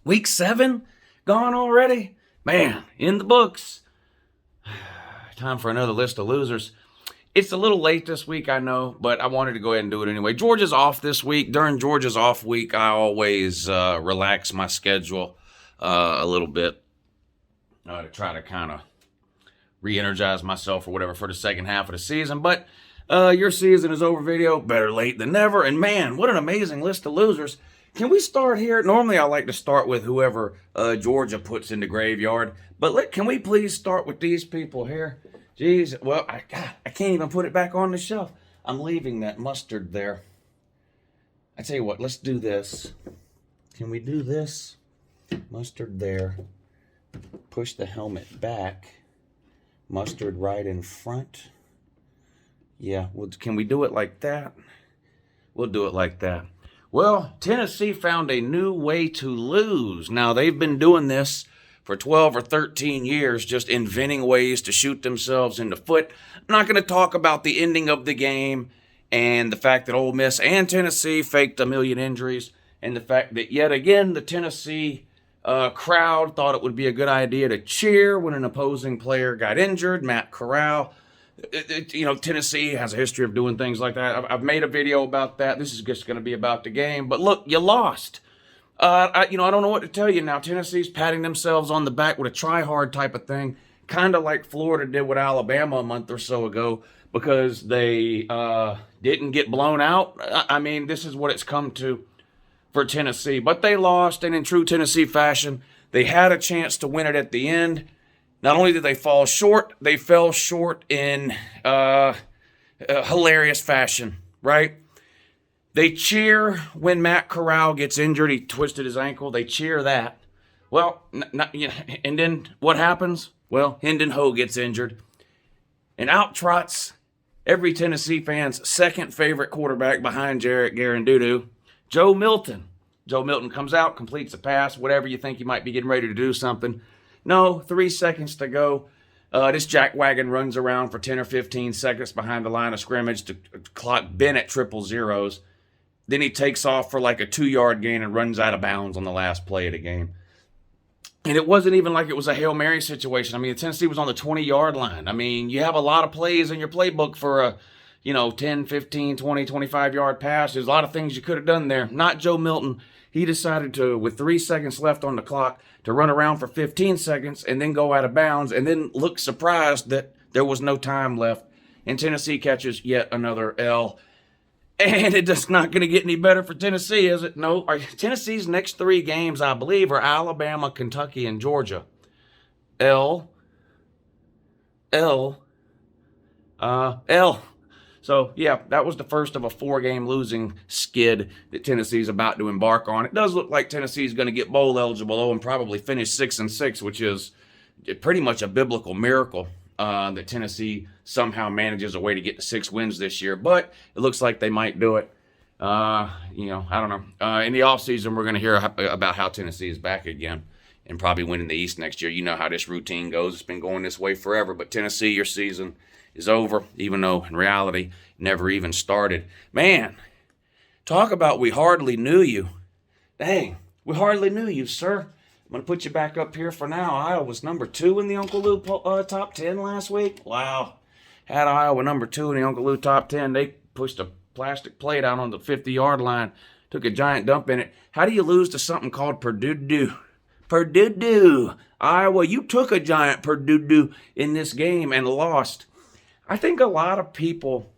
Week 7 gone already? Man, in the books. Time for another list of losers. It's a little late this week, I know, but I wanted to go ahead and do it anyway. Georgia's off this week. During Georgia's off week, I always relax my schedule a little bit to try to kind of re-energize myself or whatever for the second half of the season. But your season is over, video. Better late than never. And man, what an amazing list of losers. Can we start here? Normally, I like to start with whoever Georgia puts in the graveyard. But can we please start with these people here? Jeez, well, I can't even put it back on the shelf. I'm leaving that mustard there. I tell you what, let's do this. Can we do this? Mustard there. Push the helmet back. Mustard right in front. Yeah, well, can we do it like that? We'll do it like that. Well, Tennessee found a new way to lose. Now, they've been doing this for 12 or 13 years, just inventing ways to shoot themselves in the foot. I'm not going to talk about the ending of the game and the fact that Ole Miss and Tennessee faked a million injuries, and the fact that, yet again, the Tennessee crowd thought it would be a good idea to cheer when an opposing player got injured. Matt Corral. Tennessee has a history of doing things like that. I've made a video about that. This is just going to be about the game. But look, you lost. I don't know what to tell you now. Tennessee's patting themselves on the back with a try-hard type of thing, kind of like Florida did with Alabama a month or so ago, because they didn't get blown out. I mean, this is what it's come to for Tennessee. But they lost, and in true Tennessee fashion, they had a chance to win it at the end. Not only did they fall short, they fell short in hilarious fashion, right? They cheer when Matt Corral gets injured. He twisted his ankle. They cheer that. Well, and then what happens? Well, Hendon Ho gets injured. And out trots every Tennessee fan's second favorite quarterback behind Jarrett Garandudoo, Joe Milton. Joe Milton comes out, completes a pass, whatever you think he might be getting ready to do something. No, 3 seconds to go. This jackwagon runs around for 10 or 15 seconds behind the line of scrimmage to clock Ben at triple zeros. Then he takes off for like a 2-yard gain and runs out of bounds on the last play of the game. And it wasn't even like it was a Hail Mary situation. I mean, Tennessee was on the 20-yard line. I mean, you have a lot of plays in your playbook for a, 10, 15, 20, 25-yard pass. There's a lot of things you could have done there. Not Joe Milton. He decided to, with 3 seconds left on the clock, to run around for 15 seconds and then go out of bounds and then look surprised that there was no time left. And Tennessee catches yet another L. And it's just not going to get any better for Tennessee, is it? No. Tennessee's next 3 games, I believe, are Alabama, Kentucky, and Georgia. L. So, yeah, that was the first of a 4-game losing skid that Tennessee's about to embark on. It does look like Tennessee's going to get bowl eligible, and probably finish 6-6, which is pretty much a biblical miracle that Tennessee somehow manages a way to get to 6 wins this year. But it looks like they might do it. I don't know. In the offseason, we're going to hear about how Tennessee is back again and probably winning the East next year. You know how this routine goes. It's been going this way forever. But Tennessee, your season is over, even though in reality never even started. Man, talk about we hardly knew you. Dang, we hardly knew you, sir. I'm going to put you back up here for now. Iowa was number 2 in the UNCLELOU top 10 last week. Wow. Had Iowa number 2 in the UNCLELOU top 10. They pushed a plastic plate out on the 50-yard line, took a giant dump in it. How do you lose to something called Purdue? Purdue. Iowa, you took a giant Purdue in this game and lost. I think a lot of people,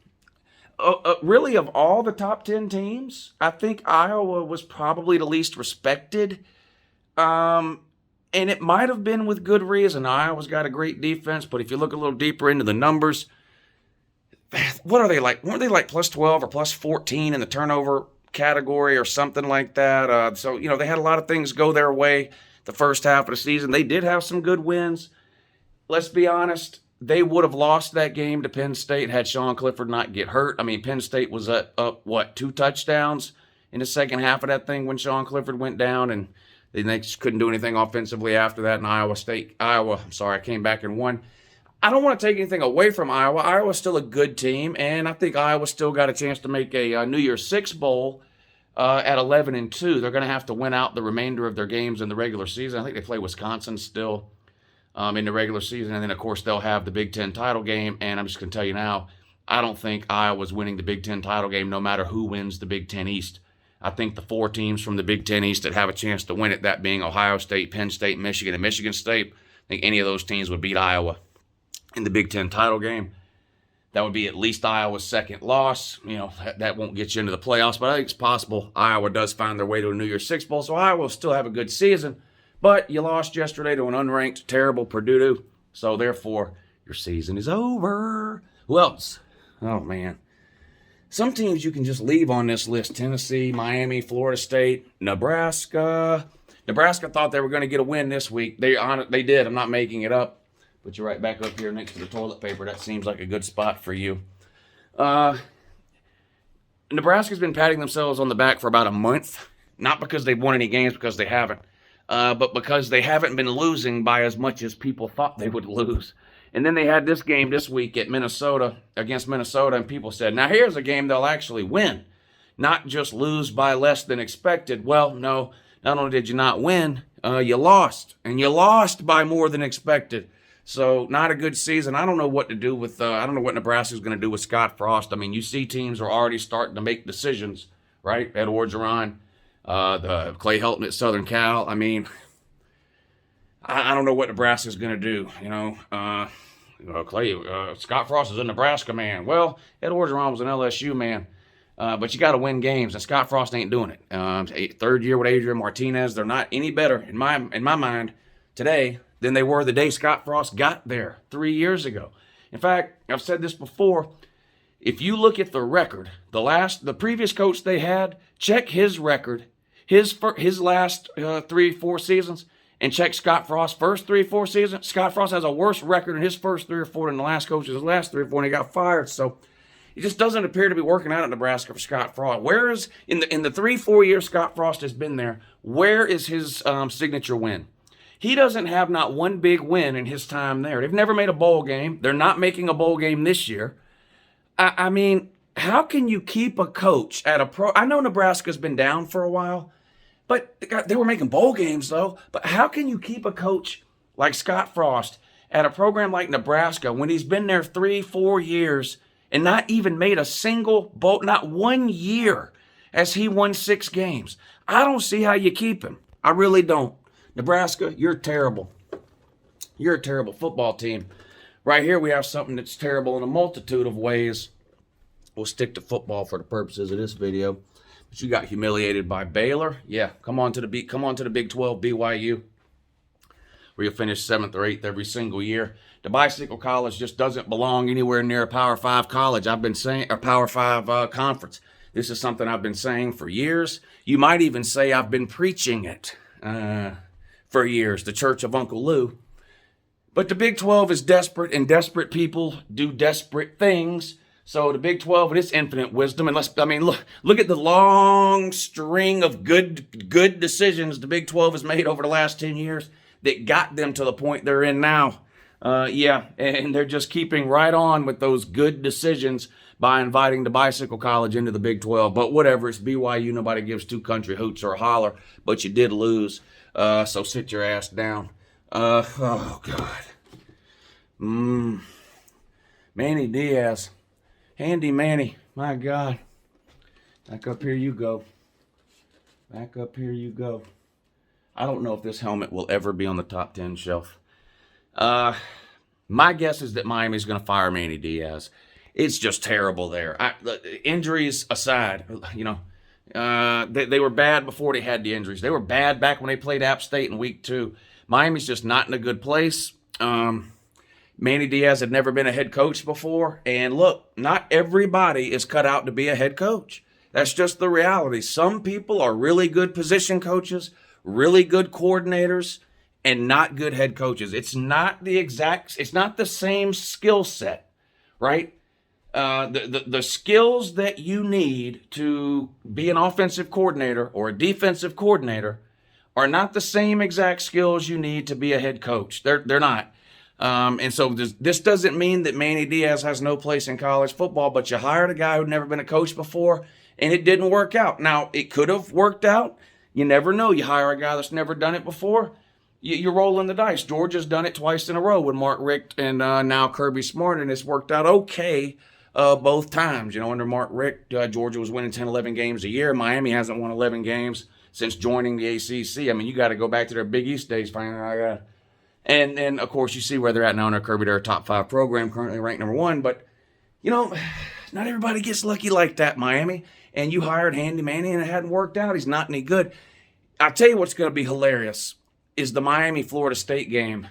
really of all the top 10 teams, I think Iowa was probably the least respected. And it might have been with good reason. Iowa's got a great defense, but if you look a little deeper into the numbers, what are they like? Weren't they like plus 12 or plus 14 in the turnover category or something like that? So, they had a lot of things go their way the first half of the season. They did have some good wins. Let's be honest. They would have lost that game to Penn State had Sean Clifford not get hurt. I mean, Penn State was up 2 touchdowns in the second half of that thing when Sean Clifford went down, and they just couldn't do anything offensively after that. And Iowa came back and won. I don't want to take anything away from Iowa. Iowa's still a good team, and I think Iowa still got a chance to make a New Year's Six bowl at 11-2. They're going to have to win out the remainder of their games in the regular season. I think they play Wisconsin still in the regular season. And then, of course, they'll have the Big Ten title game. And I'm just going to tell you now, I don't think Iowa's winning the Big Ten title game no matter who wins the Big Ten East. I think the 4 teams from the Big Ten East that have a chance to win it, that being Ohio State, Penn State, Michigan, and Michigan State, I think any of those teams would beat Iowa in the Big Ten title game. That would be at least Iowa's second loss. You know, that won't get you into the playoffs, but I think it's possible Iowa does find their way to a New Year's Six Bowl, so Iowa will still have a good season. But you lost yesterday to an unranked, terrible Purdue, so therefore your season is over. Who else? Oh, man. Some teams you can just leave on this list. Tennessee, Miami, Florida State, Nebraska. Nebraska thought they were going to get a win this week. They did. I'm not making it up. Put you right back up here next to the toilet paper. That seems like a good spot for you. Nebraska's been patting themselves on the back for about a month. Not because they've won any games, because they haven't. But because they haven't been losing by as much as people thought they would lose. And then they had this game this week at Minnesota, against Minnesota, and people said, now here's a game they'll actually win, not just lose by less than expected. Well, no, not only did you not win, you lost, and you lost by more than expected. So not a good season. I don't know what to do with, I don't know what Nebraska's going to do with Scott Frost. I mean, you see teams are already starting to make decisions, right? Ed Orgeron, the Clay Helton at Southern Cal. I mean, I don't know what Nebraska's going to do, you know. Scott Frost is a Nebraska man. Well, Ed Orgeron was an LSU man. But you got to win games, and Scott Frost ain't doing it. Third year with Adrian Martinez, they're not any better in my mind today than they were the day Scott Frost got there 3 years ago. In fact, I've said this before. If you look at the record, the previous coach they had, check his record, his last 3-4 seasons, and check Scott Frost's first 3-4 seasons. Scott Frost has a worse record in his first 3 or 4 than the last coach's last 3 or 4, and he got fired. So it just doesn't appear to be working out at Nebraska for Scott Frost. Where is, in the 3-4 years Scott Frost has been there, where is his signature win? He doesn't have not one big win in his time there. They've never made a bowl game. They're not making a bowl game this year. I mean, how can you keep a coach at a pro? I know Nebraska's been down for a while, but they were making bowl games, though. But how can you keep a coach like Scott Frost at a program like Nebraska when he's been there 3-4 years and not even made a single bowl, not 1 year as he won 6 games? I don't see how you keep him. I really don't. Nebraska, you're terrible. You're a terrible football team. Right here we have something that's terrible in a multitude of ways. We'll stick to football for the purposes of this video. But you got humiliated by Baylor. Yeah, come on to the Big 12, BYU, where you'll finish 7th or 8th every single year. The Bicycle College just doesn't belong anywhere near a Power 5 college. I've been saying, or Power 5 conference. This is something I've been saying for years. You might even say I've been preaching it for years, the Church of Uncle Lou. But the Big 12 is desperate, and desperate people do desperate things. So the Big 12, in its infinite wisdom, look at the long string of good decisions the Big 12 has made over the last 10 years that got them to the point they're in now. And they're just keeping right on with those good decisions by inviting the Bicycle College into the Big 12. But whatever, it's BYU. Nobody gives 2 country hoots or a holler, but you did lose. So sit your ass down. Oh, God. Manny Diaz. Handy Manny. My God. Back up here you go. Back up here you go. I don't know if this helmet will ever be on the top 10 shelf. My guess is that Miami's going to fire Manny Diaz. It's just terrible there. Injuries aside, you know, they were bad before they had the injuries. They were bad back when they played App State in week 2. Miami's just not in a good place. Manny Diaz had never been a head coach before. And look, not everybody is cut out to be a head coach. That's just the reality. Some people are really good position coaches, really good coordinators, and not good head coaches. It's not the same skill set, right? The skills that you need to be an offensive coordinator or a defensive coordinator are not the same exact skills you need to be a head coach. They're not. And so this doesn't mean that Manny Diaz has no place in college football, but you hired a guy who'd never been a coach before, and it didn't work out. Now, it could have worked out. You never know. You hire a guy that's never done it before, you're rolling the dice. Georgia's done it twice in a row with Mark Richt and now Kirby Smart, and it's worked out okay both times. Under Mark Richt, Georgia was winning 10, 11 games a year. Miami hasn't won 11 games since joining the ACC. I mean, you got to go back to their Big East days. And then, of course, you see where they're at now under Kirby. They're a top 5 program, currently ranked number 1. But, not everybody gets lucky like that, Miami. And you hired Handy Manny, and it hadn't worked out. He's not any good. I'll tell you what's going to be hilarious is the Miami-Florida State game.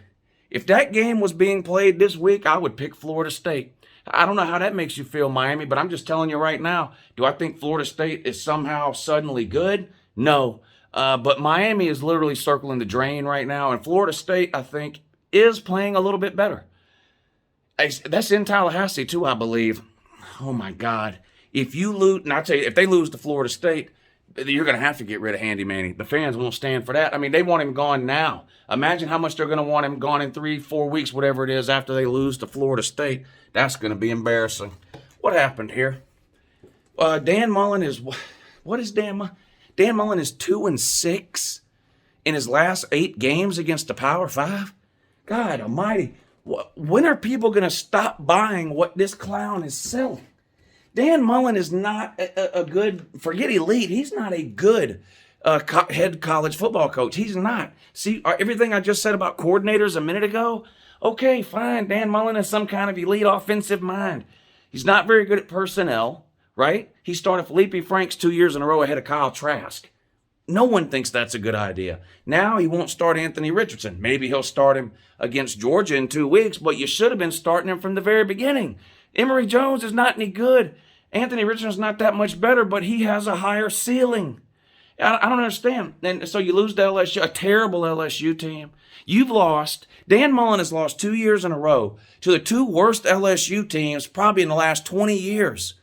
If that game was being played this week, I would pick Florida State. I don't know how that makes you feel, Miami, but I'm just telling you right now, do I think Florida State is somehow suddenly good? No. But Miami is literally circling the drain right now, and Florida State, I think, is playing a little bit better. That's in Tallahassee, too, I believe. Oh, my God. If you lose, and I tell you, if they lose to Florida State, you're going to have to get rid of Handy Manny. The fans won't stand for that. I mean, they want him gone now. Imagine how much they're going to want him gone in 3-4 weeks, whatever it is, after they lose to Florida State. That's going to be embarrassing. What happened here? Dan Mullen is, what is Dan Mullen? Dan Mullen is 2-6 in his last 8 games against the Power 5. God almighty. When are people going to stop buying what this clown is selling? Dan Mullen is not a good, forget elite, he's not a good head college football coach. He's not. See, everything I just said about coordinators a minute ago, okay, fine, Dan Mullen is some kind of elite offensive mind. He's not very good at personnel, right? He started Felipe Franks 2 years in a row ahead of Kyle Trask. No one thinks that's a good idea. Now he won't start Anthony Richardson. Maybe he'll start him against Georgia in 2 weeks, but you should have been starting him from the very beginning. Emory Jones is not any good. Anthony Richardson's not that much better, but he has a higher ceiling. I don't understand. And so you lose to LSU, a terrible LSU team. You've lost. Dan Mullen has lost 2 years in a row to the 2 worst LSU teams probably in the last 20 years.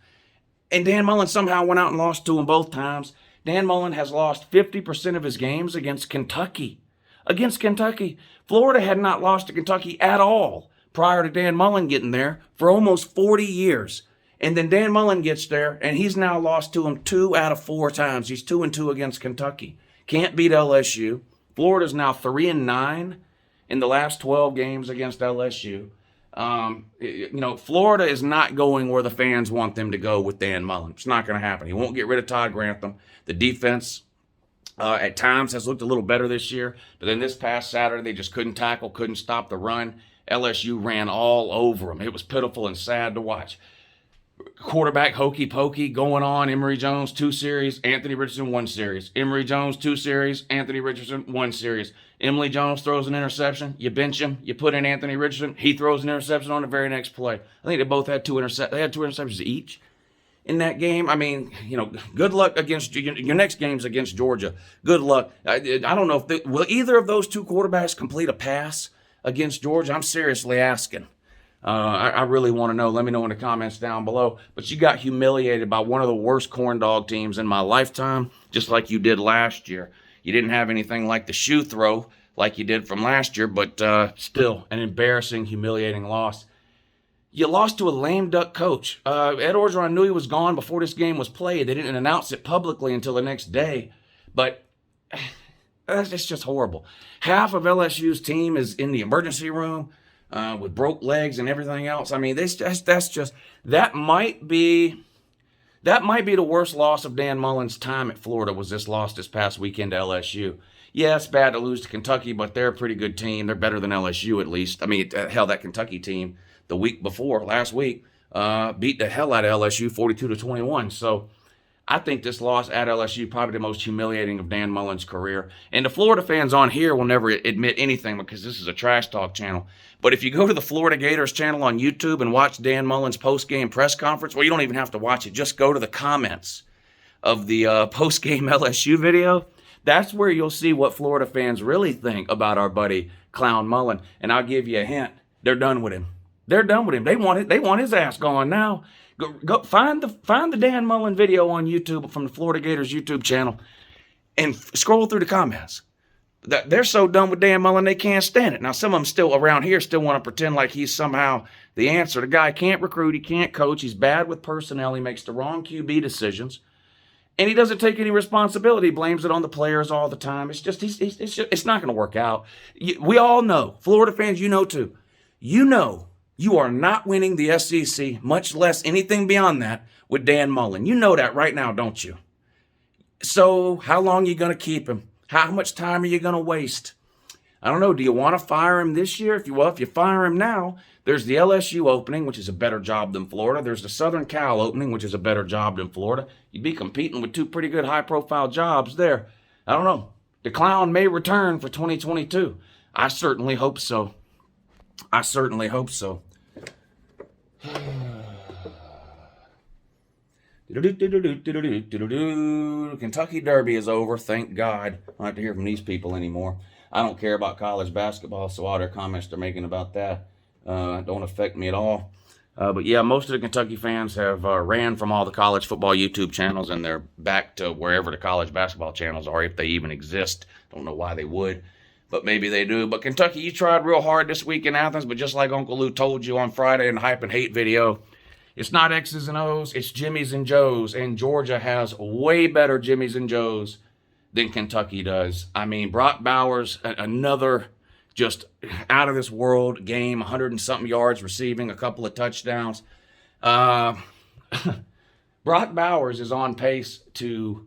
And Dan Mullen somehow went out and lost to them both times. Dan Mullen has lost 50% of his games against Kentucky. Against Kentucky. Florida had not lost to Kentucky at all prior to Dan Mullen getting there for almost 40 years. And then Dan Mullen gets there, and he's now lost to him 2 out of 4 times. He's 2-2 against Kentucky. Can't beat LSU. Florida's now 3-9 in the last 12 games against LSU. Florida is not going where the fans want them to go with Dan Mullen. It's not going to happen. He won't get rid of Todd Grantham. The defense at times has looked a little better this year, but then this past Saturday they just couldn't tackle, couldn't stop the run. LSU ran all over them. It was pitiful and sad to watch. Quarterback hokey pokey going on. Emory Jones 2 series, Anthony Richardson 1 series. Emory Jones 2 series, Anthony Richardson 1 series. Emily Jones throws an interception. You bench him. You put in Anthony Richardson. He throws an interception on the very next play. I think they both had 2 interceptions. They had 2 interceptions each in that game. I mean, good luck against your next game's against Georgia. Good luck. I don't know if will either of those 2 quarterbacks complete a pass against Georgia. I'm seriously asking. I really want to know. Let me know in the comments down below. But you got humiliated by one of the worst corn dog teams in my lifetime, just like you did last year. You didn't have anything like the shoe throw like you did from last year, but still an embarrassing, humiliating loss. You lost to a lame duck coach. Ed Orgeron knew he was gone before this game was played. They didn't announce it publicly until the next day. But it's just horrible. Half of LSU's team is in the emergency room. With broke legs and everything else. I mean, that might be the worst loss of Dan Mullen's time at Florida, was this loss this past weekend to LSU. Yeah, it's bad to lose to Kentucky, but they're a pretty good team. They're better than LSU at least. I mean, hell, that Kentucky team the week before, last week, beat the hell out of LSU 42-21. So I think this loss at LSU probably the most humiliating of Dan Mullen's career. And the Florida fans on here will never admit anything because this is a trash talk channel. But if you go to the Florida Gators channel on YouTube and watch Dan Mullen's post-game press conference, well, you don't even have to watch it. Just go to the comments of the post-game LSU video. That's where you'll see what Florida fans really think about our buddy Clown Mullen. And I'll give you a hint. They're done with him. They're done with him. They want his ass gone now. Go find the Dan Mullen video on YouTube from the Florida Gators YouTube channel and scroll through the comments. They're so done with Dan Mullen they can't stand it. Now, some of them still around here still want to pretend like he's somehow the answer. The guy can't recruit. He can't coach. He's bad with personnel. He makes the wrong QB decisions. And he doesn't take any responsibility. He blames it on the players all the time. It's not going to work out. We all know, Florida fans, you know too. You know you are not winning the SEC, much less anything beyond that, with Dan Mullen. You know that right now, don't you? So how long are you going to keep him? How much time are you going to waste? I don't know. Do you want to fire him this year? If you fire him now, there's the LSU opening, which is a better job than Florida. There's the Southern Cal opening, which is a better job than Florida. You'd be competing with two pretty good high-profile jobs there. I don't know. The clown may return for 2022. I certainly hope so. I certainly hope so. Kentucky Derby is over. Thank God. I don't have to hear from these people anymore. I don't care about college basketball, so all their comments they're making about that don't affect me at all. But yeah, most of the Kentucky fans have ran from all the college football YouTube channels, and they're back to wherever the college basketball channels are, if they even exist. Don't know why they would, but maybe they do. But Kentucky, you tried real hard this week in Athens, but just like Uncle Lou told you on Friday in the Hype and Hate video, it's not X's and O's, it's Jimmy's and Joe's, and Georgia has way better Jimmy's and Joe's than Kentucky does. I mean, Brock Bowers, another just out of this world game, 100 and something yards receiving, a couple of touchdowns. Brock Bowers is on pace to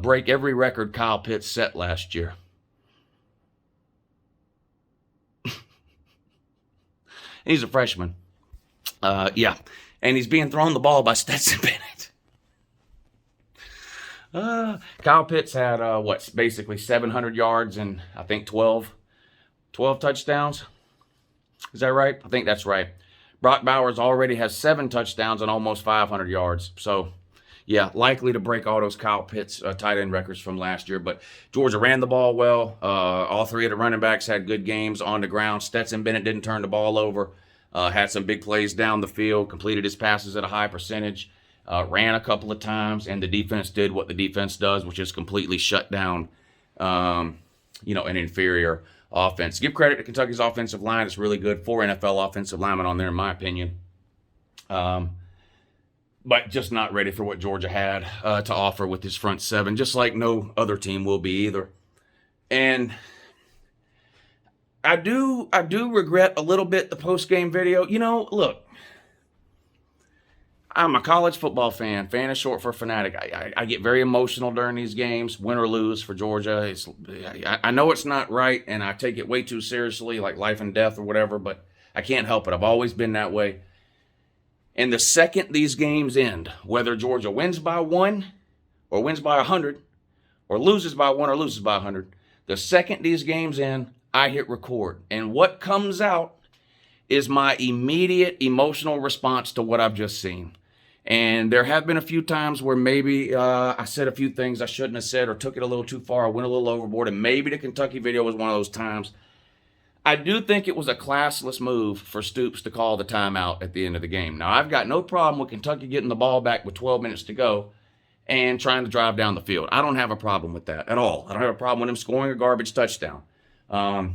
break every record Kyle Pitts set last year. He's a freshman. Yeah. And he's being thrown the ball by Stetson Bennett. Kyle Pitts had, basically 700 yards and I think 12 touchdowns. Is that right? I think that's right. Brock Bowers already has 7 touchdowns and almost 500 yards. So, yeah, likely to break all those Kyle Pitts tight end records from last year. But Georgia ran the ball well. All 3 of the running backs had good games on the ground. Stetson Bennett didn't turn the ball over. Had some big plays down the field, completed his passes at a high percentage, ran a couple of times, and the defense did what the defense does, which is completely shut down, an inferior offense. Give credit to Kentucky's offensive line. It's really good. 4 NFL offensive linemen on there, in my opinion. But just not ready for what Georgia had to offer with his front 7, just like no other team will be either. And I do regret a little bit the post-game video. Look, I'm a college football fan. Fan is short for fanatic. I get very emotional during these games, win or lose for Georgia. I know it's not right, and I take it way too seriously, like life and death or whatever, but I can't help it. I've always been that way. And the second these games end, whether Georgia wins by 1 or wins by 100 or loses by 1 or loses by 100, the second these games end, I hit record. And what comes out is my immediate emotional response to what I've just seen. And there have been a few times where maybe I said a few things I shouldn't have said or took it a little too far. I went a little overboard, and maybe the Kentucky video was one of those times. I do think it was a classless move for Stoops to call the timeout at the end of the game. Now, I've got no problem with Kentucky getting the ball back with 12 minutes to go and trying to drive down the field. I don't have a problem with that at all. I don't have a problem with him scoring a garbage touchdown. A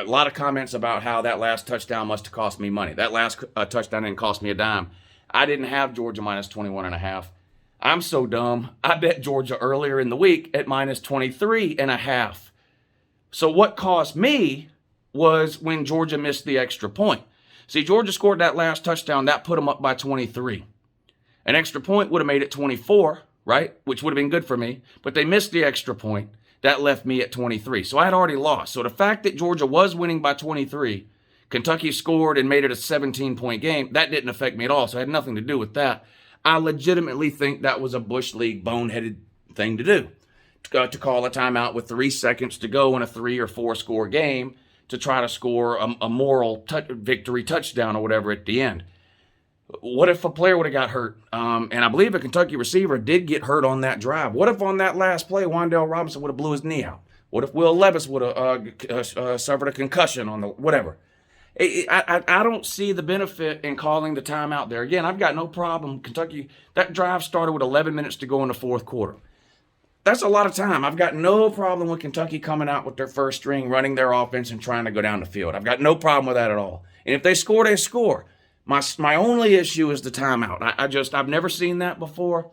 lot of comments about how that last touchdown must have cost me money. That last touchdown didn't cost me a dime. I didn't have Georgia minus 21.5. I'm so dumb. I bet Georgia earlier in the week at minus 23.5. So what cost me was when Georgia missed the extra point. See, Georgia scored that last touchdown. That put them up by 23. An extra point would have made it 24, right? Which would have been good for me. But they missed the extra point. That left me at 23. So I had already lost. So the fact that Georgia was winning by 23, Kentucky scored and made it a 17-point game, that didn't affect me at all. So it had nothing to do with that. I legitimately think that was a Bush League boneheaded thing to do. To call a timeout with 3 seconds to go in a 3 or 4 score game to try to score a moral victory touchdown or whatever at the end. What if a player would have got hurt? And I believe a Kentucky receiver did get hurt on that drive. What if on that last play, Wan'Dale Robinson would have blew his knee out? What if Will Levis would have suffered a concussion on the whatever? I don't see the benefit in calling the timeout there. Again, I've got no problem. Kentucky, that drive started with 11 minutes to go in the fourth quarter. That's a lot of time. I've got no problem with Kentucky coming out with their first string, running their offense, and trying to go down the field. I've got no problem with that at all. And if they score, they score. My only issue is the timeout. I've never seen that before.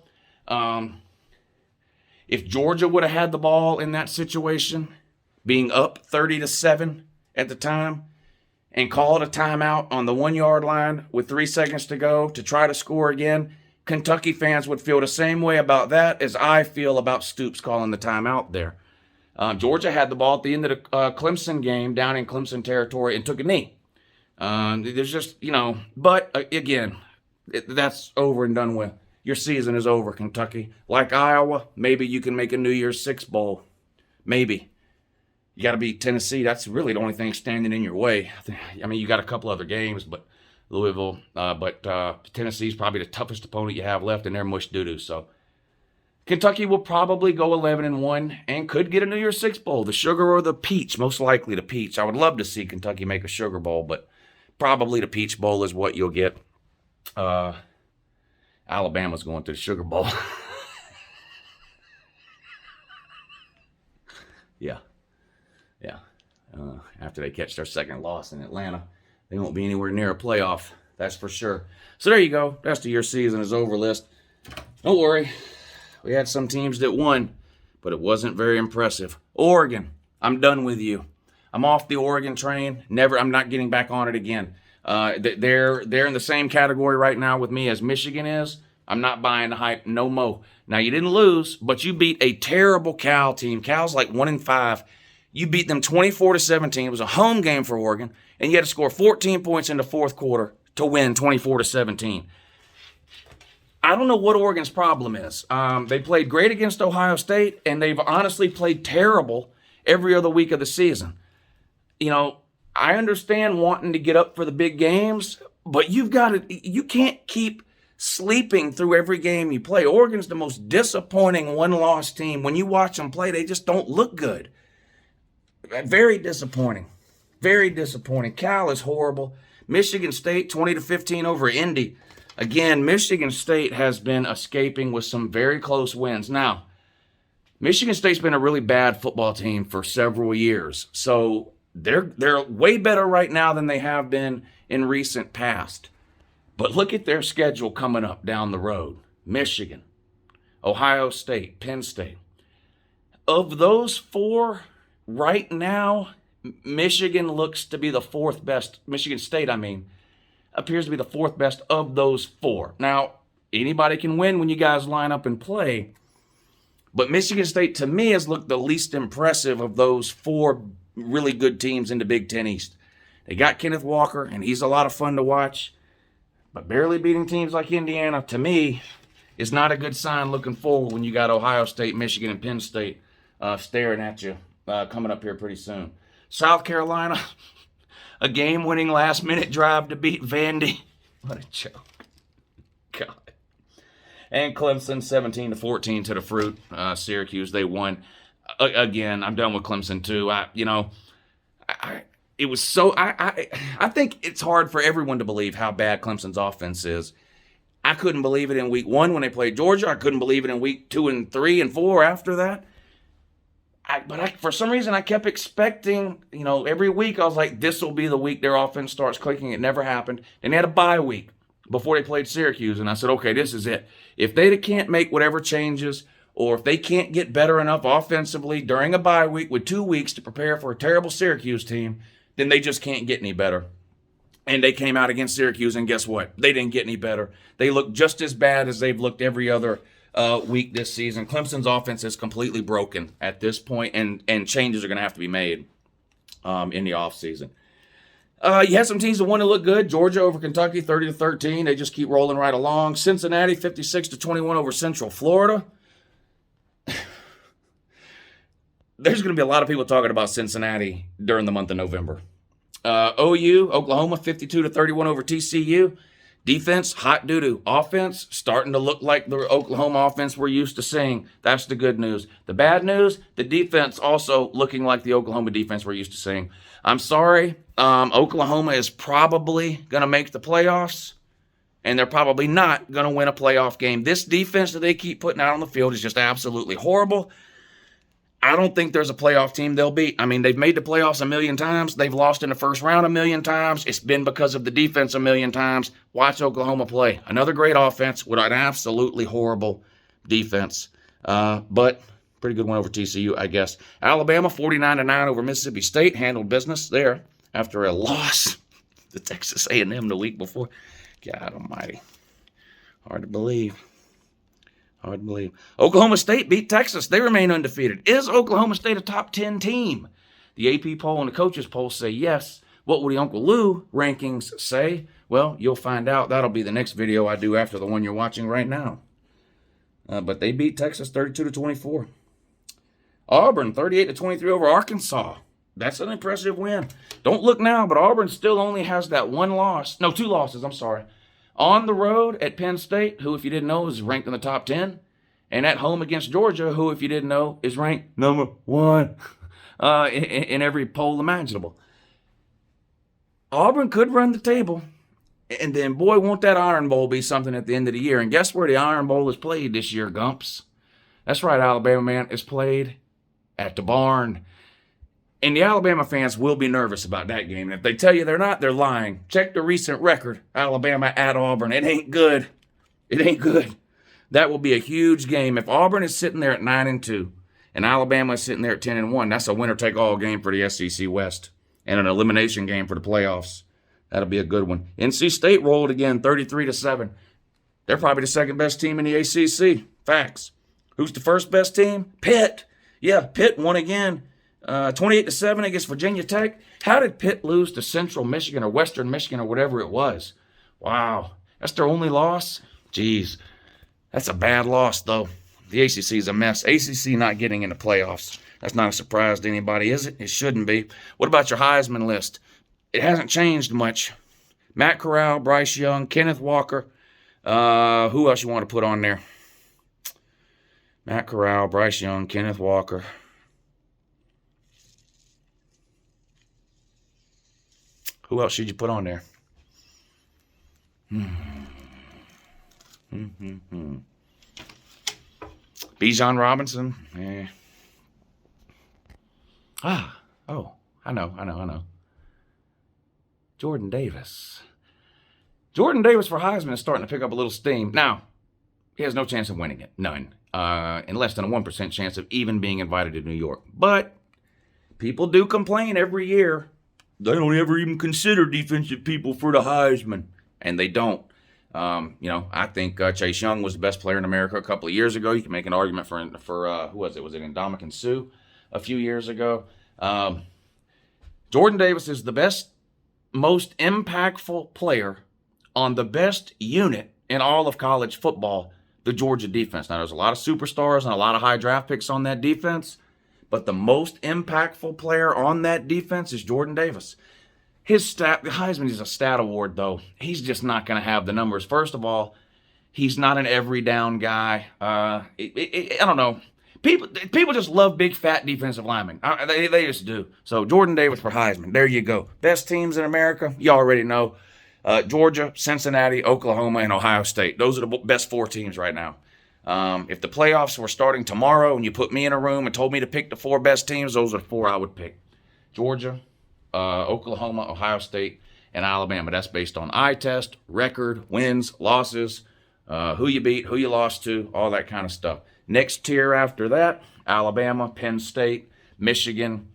If Georgia would have had the ball in that situation, being up 30-7 at the time, and called a timeout on the 1 yard line with 3 seconds to go to try to score again, Kentucky fans would feel the same way about that as I feel about Stoops calling the timeout there. Georgia had the ball at the end of the Clemson game down in Clemson territory and took a knee. There's just, but again, that's over and done with. Your season is over, Kentucky. Like Iowa, maybe you can make a New Year's Six bowl. Maybe. You got to beat Tennessee. That's really the only thing standing in your way. I mean, you got a couple other games, but Louisville, but Tennessee's probably the toughest opponent you have left, and they're mush doo-doo. So Kentucky will probably go 11-1 and could get a New Year's Six bowl, the Sugar or the Peach, most likely the Peach. I would love to see Kentucky make a Sugar Bowl, but probably the Peach Bowl is what you'll get. Alabama's going to the Sugar Bowl. Yeah. After they catch their second loss in Atlanta, they won't be anywhere near a playoff. That's for sure. So there you go. Rest of your season is over list. Don't worry. We had some teams that won, but it wasn't very impressive. Oregon, I'm done with you. I'm off the Oregon train. I'm not getting back on it again. They're in the same category right now with me as Michigan is. I'm not buying the hype no mo. Now, you didn't lose, but you beat a terrible Cal team. Cal's like 1-5. You beat them 24-17. It was a home game for Oregon, and you had to score 14 points in the fourth quarter to win 24-17. I don't know what Oregon's problem is. They played great against Ohio State, and they've honestly played terrible every other week of the season. I understand wanting to get up for the big games, but you can't keep sleeping through every game you play. Oregon's the most disappointing one-loss team. When you watch them play, they just don't look good. Very disappointing. Very disappointing. Cal is horrible. Michigan State, 20-15 over Indy. Again, Michigan State has been escaping with some very close wins. Now, Michigan State's been a really bad football team for several years. So they're way better right now than they have been in recent past. But look at their schedule coming up down the road. Michigan, Ohio State, Penn State. Of those four, right now, Michigan looks to be the fourth best. Michigan State, appears to be the fourth best of those four. Now, anybody can win when you guys line up and play. But Michigan State, to me, has looked the least impressive of those four really good teams in the Big Ten East. They got Kenneth Walker, and he's a lot of fun to watch. But barely beating teams like Indiana, to me, is not a good sign looking forward when you got Ohio State, Michigan, and Penn State staring at you coming up here pretty soon. South Carolina, a game-winning last-minute drive to beat Vandy. What a joke. God. And Clemson, 17-14 to the Fruit. Syracuse, they won. Again, I'm done with Clemson, too. I think it's hard for everyone to believe how bad Clemson's offense is. I couldn't believe it in week 1 when they played Georgia. I couldn't believe it in week 2 and 3 and 4 after that. But for some reason, I kept expecting, every week I was like, this will be the week their offense starts clicking. It never happened. And they had a bye week before they played Syracuse. And I said, okay, this is it. If they can't make whatever changes, or if they can't get better enough offensively during a bye week with 2 weeks to prepare for a terrible Syracuse team, then they just can't get any better. And they came out against Syracuse, and guess what? They didn't get any better. They look just as bad as they've looked every other week this season. Clemson's offense is completely broken at this point, and changes are going to have to be made in the offseason. You had some teams that want to look good. Georgia over Kentucky, 30-13. They just keep rolling right along. Cincinnati, 56-21 over Central Florida. There's going to be a lot of people talking about Cincinnati during the month of November. OU, Oklahoma, 52-31 over TCU. Defense, hot doo-doo. Offense, starting to look like the Oklahoma offense we're used to seeing. That's the good news. The bad news, the defense also looking like the Oklahoma defense we're used to seeing. I'm sorry, Oklahoma is probably going to make the playoffs, and they're probably not going to win a playoff game. This defense that they keep putting out on the field is just absolutely horrible. I don't think there's a playoff team they'll beat. They've made the playoffs a million times. They've lost in the first round a million times. It's been because of the defense a million times. Watch Oklahoma play. Another great offense with an absolutely horrible defense. But Pretty good win over TCU, I guess. Alabama, 49-9 over Mississippi State. Handled business there after a loss to Texas A&M the week before. God almighty. Hard to believe. Hard to believe. Oklahoma State beat Texas. They remain undefeated. Is Oklahoma State a top 10 team? The AP poll and the coaches poll say yes. What will the UNCLELOU rankings say? Well, you'll find out. That'll be the next video I do after the one you're watching right now. But they beat Texas 32-24. Auburn, 38-23 over Arkansas. That's an impressive win. Don't look now, but Auburn still only has that one loss. No, two losses, I'm sorry. On the road at Penn State, who, if you didn't know, is ranked in the top 10. And at home against Georgia, who, if you didn't know, is ranked number 1 in every poll imaginable. Auburn could run the table. And then, boy, won't that Iron Bowl be something at the end of the year. And guess where the Iron Bowl is played this year, Gumps? That's right, Alabama, man. It's played at the barn. And the Alabama fans will be nervous about that game. And if they tell you they're not, they're lying. Check the recent record. Alabama at Auburn. It ain't good. It ain't good. That will be a huge game. If Auburn is sitting there at 9-2 and Alabama is sitting there at 10-1, that's a winner-take-all game for the SEC West and an elimination game for the playoffs. That'll be a good one. NC State rolled again, 33-7. They're probably the second best team in the ACC. Facts. Who's the first best team? Pitt. Yeah, Pitt won again, 28-7 against Virginia Tech. How did Pitt lose to Central Michigan or Western Michigan or whatever it was? Wow, that's their only loss? Jeez, that's a bad loss, though. The ACC is a mess. ACC not getting in the playoffs. That's not a surprise to anybody, is it? It shouldn't be. What about your Heisman list? It hasn't changed much. Matt Corral, Bryce Young, Kenneth Walker. Who else you want to put on there? Matt Corral, Bryce Young, Kenneth Walker. Who else should you put on there? Bijan Robinson. I know. Jordan Davis. Jordan Davis for Heisman is starting to pick up a little steam. Now, he has no chance of winning it. None. And less than a 1% chance of even being invited to New York. But people do complain every year. They don't ever even consider defensive people for the Heisman. And they don't. I think Chase Young was the best player in America a couple of years ago. You can make an argument for who was it? Was it Ndamukong Suh a few years ago? Jordan Davis is the best, most impactful player on the best unit in all of college football, the Georgia defense. Now, there's a lot of superstars and a lot of high draft picks on that defense, but the most impactful player on that defense is Jordan Davis. His stat, the Heisman is a stat award, though. He's just not going to have the numbers. First of all, he's not an every down guy. I don't know. People just love big, fat defensive linemen. They just do. So Jordan Davis for Heisman. There you go. Best teams in America, you already know. Georgia, Cincinnati, Oklahoma, and Ohio State. Those are the best 4 teams right now. If the playoffs were starting tomorrow and you put me in a room and told me to pick the 4 best teams, those are the 4 I would pick. Georgia, Oklahoma, Ohio State, and Alabama. That's based on eye test, record, wins, losses, who you beat, who you lost to, all that kind of stuff. Next tier after that, Alabama, Penn State, Michigan,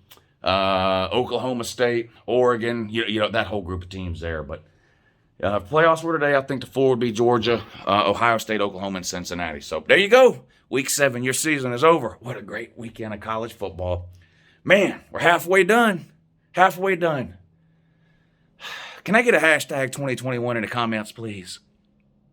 Oklahoma State, Oregon, you know that whole group of teams there. But playoffs were today. I think the 4 would be Georgia, Ohio State, Oklahoma, and Cincinnati. So there you go. Week 7, your season is over. What a great weekend of college football. Man, we're halfway done. Halfway done. Can I get a hashtag 2021 in the comments, please?